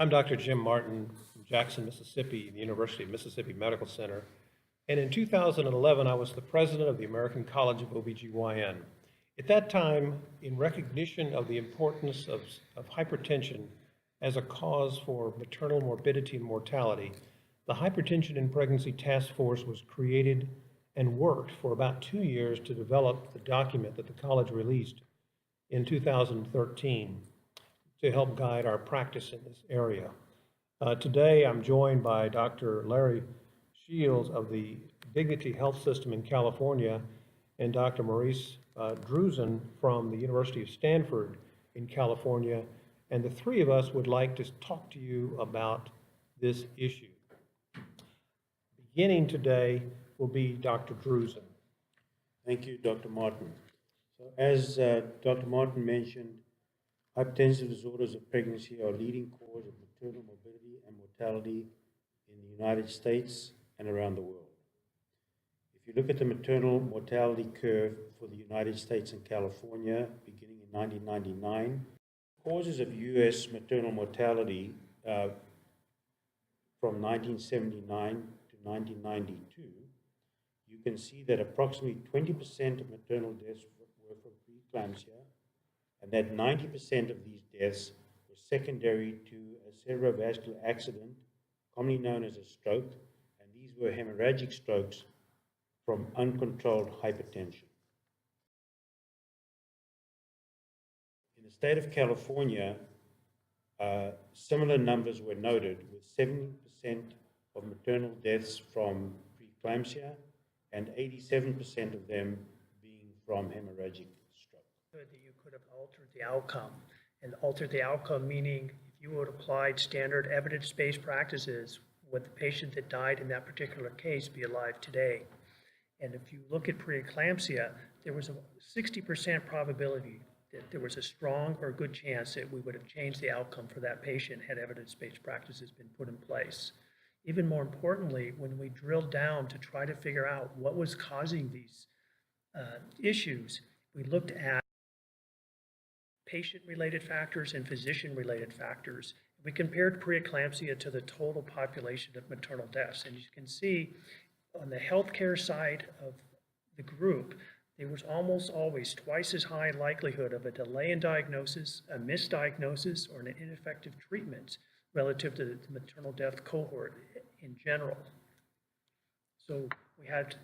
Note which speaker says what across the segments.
Speaker 1: I'm Dr. Jim Martin from Jackson, Mississippi, the University of Mississippi Medical Center. And in 2011, I was the president of the American College of OBGYN. At that time, in recognition of the importance of hypertension as a cause for maternal morbidity and mortality, the Hypertension in Pregnancy Task Force was created and worked for about 2 years to develop the document that the college released in 2013 to help guide our practice in this area. Today, I'm joined by Dr. Larry Shields of the Dignity Health System in California and Dr. Maurice Druzin from the University of Stanford in California. And the three of us would like to talk to you about this issue. Beginning today will be Dr. Druzin.
Speaker 2: Thank you, Dr. Martin. So as Dr. Martin mentioned, hypertensive disorders of pregnancy are a leading cause of maternal morbidity and mortality in the United States and around the world. If you look at the maternal mortality curve for the United States and California beginning in 1999, causes of U.S. maternal mortality from 1979 to 1992, you can see that approximately 20% of maternal deaths were from preeclampsia, and that 90% of these deaths were secondary to a cerebrovascular accident, commonly known as a stroke, and these were hemorrhagic strokes from uncontrolled hypertension. In the state of California, similar numbers were noted, with 70% of maternal deaths from preeclampsia and 87% of them being from hemorrhagic stroke.
Speaker 3: That you could have altered the outcome, and altered the outcome meaning if you would have applied standard evidence-based practices, would the patient that died in that particular case be alive today? And if you look at preeclampsia, there was a 60% probability that there was a strong or good chance that we would have changed the outcome for that patient had evidence-based practices been put in place. Even more importantly, when we drilled down to try to figure out what was causing these issues, we looked at patient-related factors and physician-related factors. We compared preeclampsia to the total population of maternal deaths. And you can see on the healthcare side of the group, there was almost always twice as high likelihood of a delay in diagnosis, a misdiagnosis, or an ineffective treatment relative to the maternal death cohort in general. So we had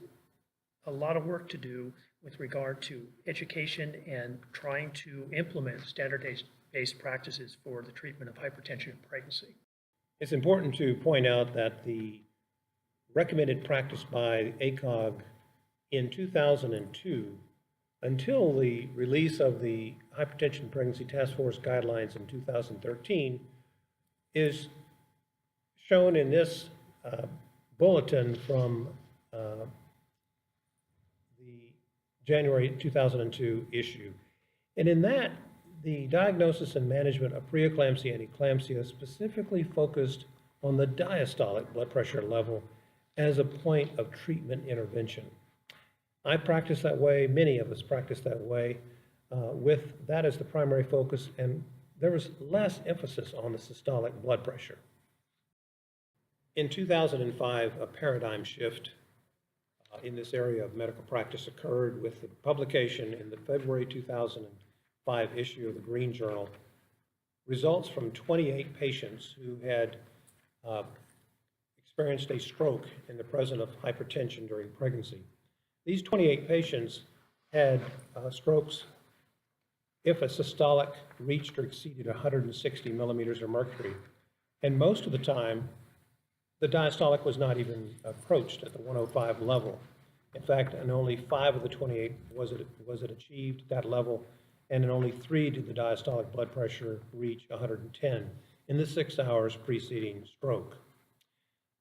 Speaker 3: a lot of work to do with regard to education and trying to implement standard-based practices for the treatment of hypertension in pregnancy.
Speaker 1: It's important to point out that the recommended practice by ACOG in 2002, until the release of the Hypertension Pregnancy Task Force guidelines in 2013, is shown in this bulletin from the January 2002 issue. And in that, the diagnosis and management of preeclampsia and eclampsia specifically focused on the diastolic blood pressure level as a point of treatment intervention. I practice that way, many of us practice that way, with that as the primary focus, and there was less emphasis on the systolic blood pressure. In 2005, a paradigm shift in this area of medical practice occurred with the publication in the February 2005 issue of the Green Journal, results from 28 patients who had experienced a stroke in the presence of hypertension during pregnancy. These 28 patients had strokes if a systolic reached or exceeded 160 millimeters of mercury, and most of the time, the diastolic was not even approached at the 105 level. In fact, in only 5 of the 28 was it achieved that level, and in only 3 did the diastolic blood pressure reach 110 in the 6 hours preceding stroke.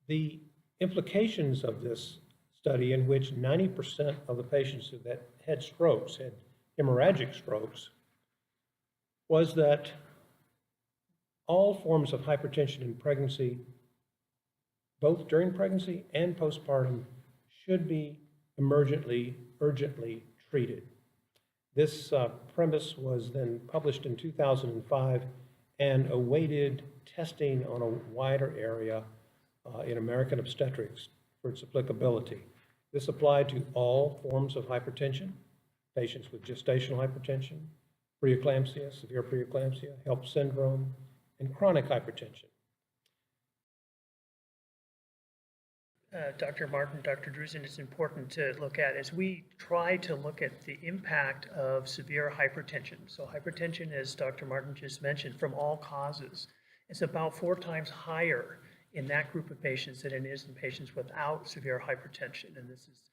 Speaker 1: The implications of this study, in which 90% of the patients that had strokes had hemorrhagic strokes, was that all forms of hypertension in pregnancy, both during pregnancy and postpartum, should be urgently treated. This premise was then published in 2005 and awaited testing on a wider area in American obstetrics for its applicability. This applied to all forms of hypertension, patients with gestational hypertension, preeclampsia, severe preeclampsia, HELP syndrome, and chronic hypertension.
Speaker 3: Dr. Martin, Dr. Druzin, it's important to look at as we try to look at the impact of severe hypertension. So hypertension, as Dr. Martin just mentioned, from all causes, is about 4 times higher in that group of patients than it is in patients without severe hypertension. And this is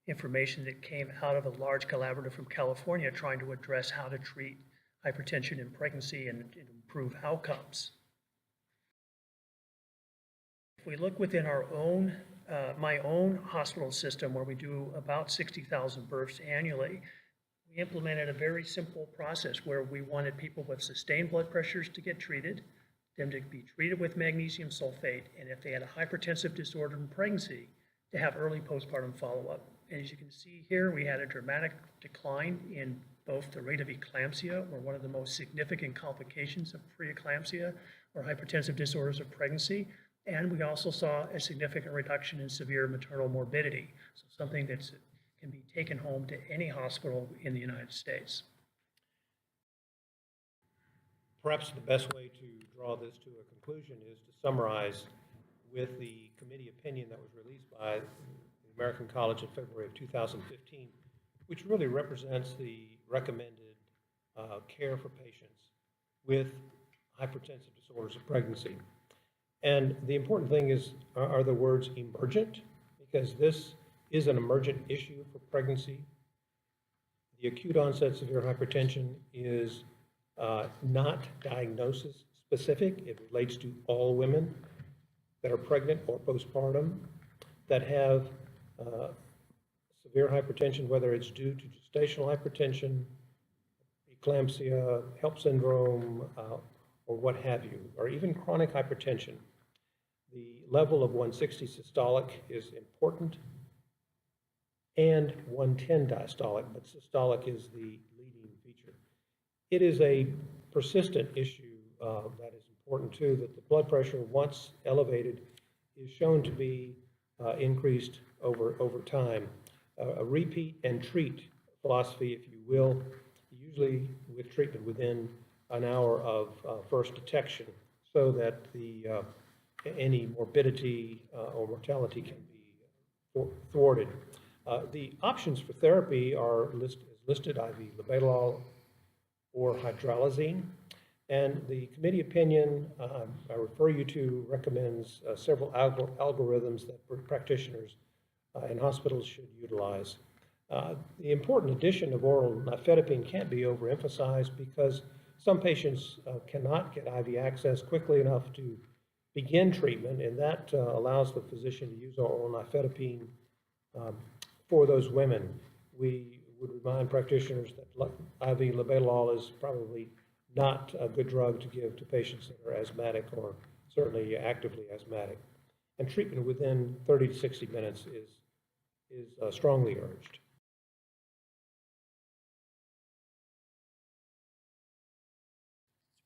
Speaker 3: information that came out of a large collaborative from California trying to address how to treat hypertension in pregnancy and improve outcomes. If we look within our own, my own hospital system, where we do about 60,000 births annually, we implemented a very simple process where we wanted people with sustained blood pressures to get treated, them to be treated with magnesium sulfate, and if they had a hypertensive disorder in pregnancy, to have early postpartum follow-up. And as you can see here, we had a dramatic decline in both the rate of eclampsia, or one of the most significant complications of preeclampsia or hypertensive disorders of pregnancy, and we also saw a significant reduction in severe maternal morbidity, so something that can be taken home to any hospital in the United States.
Speaker 1: Perhaps the best way to draw this to a conclusion is to summarize with the committee opinion that was released by the American College in February of 2015, which really represents the recommended care for patients with hypertensive disorders of pregnancy. And the important thing are the words emergent, because this is an emergent issue for pregnancy. The acute onset severe hypertension is not diagnosis specific. It relates to all women that are pregnant or postpartum that have severe hypertension, whether it's due to gestational hypertension, eclampsia, HELP syndrome, or what have you, or even chronic hypertension. The level of 160 systolic is important, and 110 diastolic, but systolic is the leading feature. It is a persistent issue that is important too, that the blood pressure, once elevated, is shown to be increased over time. A repeat and treat philosophy, if you will, usually with treatment within an hour of first detection, so that any morbidity or mortality can be thwarted. The options for therapy are listed IV labetalol or hydralazine, and the committee opinion I refer you to recommends several algorithms that practitioners and hospitals should utilize. The important addition of oral nifedipine can't be overemphasized, because some patients cannot get IV access quickly enough to begin treatment, and that allows the physician to use oral nifedipine for those women. We would remind practitioners that IV labetalol is probably not a good drug to give to patients that are asthmatic or certainly actively asthmatic. And treatment within 30 to 60 minutes is strongly urged.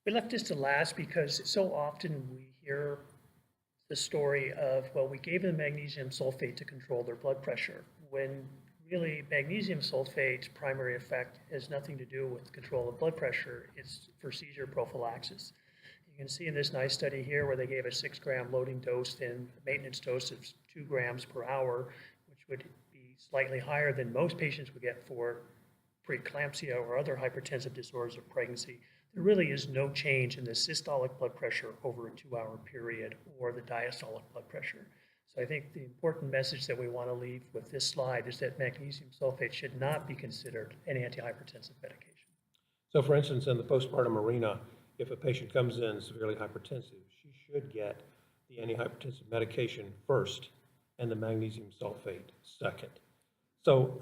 Speaker 3: We left this to last because so often we hear the story of, well, we gave them magnesium sulfate to control their blood pressure, when really magnesium sulfate's primary effect has nothing to do with control of blood pressure. It's for seizure prophylaxis. You can see in this nice study here where they gave a 6-gram loading dose and a maintenance dose of 2 grams per hour, which would be slightly higher than most patients would get for preeclampsia or other hypertensive disorders of pregnancy. There really is no change in the systolic blood pressure over a 2-hour period or the diastolic blood pressure. So I think the important message that we want to leave with this slide is that magnesium sulfate should not be considered an antihypertensive medication.
Speaker 1: So for instance, in the postpartum arena, if a patient comes in severely hypertensive, she should get the antihypertensive medication first and the magnesium sulfate second. So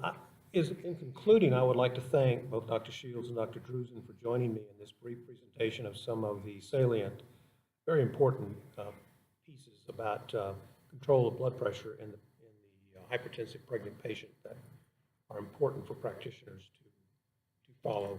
Speaker 1: in concluding, I would like to thank both Dr. Shields and Dr. Druzin for joining me in this brief presentation of some of the salient, very important pieces about control of blood pressure in the hypertensive pregnant patient that are important for practitioners to follow.